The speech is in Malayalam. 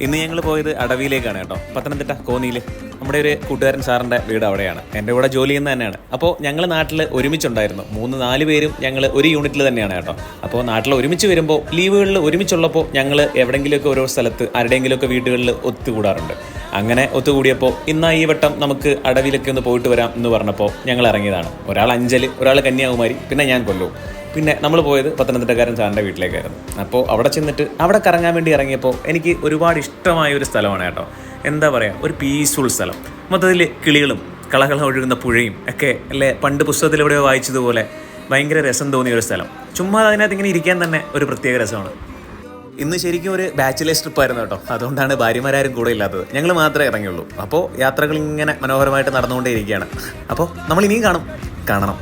ഇന്ന് ഞങ്ങൾ പോയത് അടവിയിലേക്കാണ് കേട്ടോ, പത്തനംതിട്ട കോന്നിയിൽ. നമ്മുടെ ഒരു കൂട്ടുകാരൻ സാറിൻ്റെ വീട് അവിടെയാണ്, എൻ്റെ കൂടെ ജോലി ചെയ്യുന്ന തന്നെയാണ്. അപ്പോൾ ഞങ്ങൾ നാട്ടിൽ ഒരുമിച്ചുണ്ടായിരുന്നു, 3-4 പേരും ഞങ്ങൾ ഒരു യൂണിറ്റിൽ തന്നെയാണ് കേട്ടോ. അപ്പോൾ നാട്ടിൽ ഒരുമിച്ച് വരുമ്പോൾ, ലീവുകളിൽ ഒരുമിച്ചുള്ളപ്പോൾ ഞങ്ങൾ എവിടെയെങ്കിലുമൊക്കെ ഓരോ സ്ഥലത്ത് ആരുടെയെങ്കിലുമൊക്കെ വീടുകളിൽ ഒത്തുകൂടാറുണ്ട്. അങ്ങനെ ഒത്തുകൂടിയപ്പോൾ ഇന്നാ ഈ വട്ടം നമുക്ക് അടവിയിലൊക്കെ ഒന്ന് പോയിട്ട് വരാം എന്ന് പറഞ്ഞപ്പോൾ ഞങ്ങൾ ഇറങ്ങിയതാണ്. ഒരാൾ അഞ്ചൽ, ഒരാൾ കന്യാകുമാരി, പിന്നെ ഞാൻ കൊല്ലവും. പിന്നെ നമ്മൾ പോയത് പത്തനംതിട്ടക്കാരൻ സാറിൻ്റെ വീട്ടിലേക്കായിരുന്നു. അപ്പോൾ അവിടെ ചെന്നിട്ട് അവിടെ കറങ്ങാൻ വേണ്ടി ഇറങ്ങിയപ്പോൾ എനിക്ക് ഒരുപാട് ഇഷ്ടമായ ഒരു സ്ഥലമാണ് കേട്ടോ. എന്താ പറയുക, ഒരു പീസ്ഫുൾ സ്ഥലം. മൊത്തത്തിൽ കിളികളും കളകളം ഒഴുകുന്ന പുഴയും ഒക്കെ അല്ലേ, പണ്ട് പുസ്തകത്തിലെവിടെയോ വായിച്ചതുപോലെ ഭയങ്കര രസം തോന്നിയ ഒരു സ്ഥലം. ചുമ്മാ അതിനകത്ത് ഇങ്ങനെ ഇരിക്കാൻ തന്നെ ഒരു പ്രത്യേക രസമാണ്. ഇന്ന് ശരിക്കും ഒരു ബാച്ചിലേഴ്സ് ട്രിപ്പായിരുന്നു കേട്ടോ, അതുകൊണ്ടാണ് ഭാര്യമാരും കൂടെ ഇല്ലാത്തത്. ഞങ്ങൾ മാത്രമേ ഇറങ്ങിയുള്ളൂ. അപ്പോൾ യാത്രകൾ ഇങ്ങനെ മനോഹരമായിട്ട് നടന്നുകൊണ്ടേ ഇരിക്കുകയാണ്. അപ്പോൾ നമ്മൾ ഇനിയും കാണണം.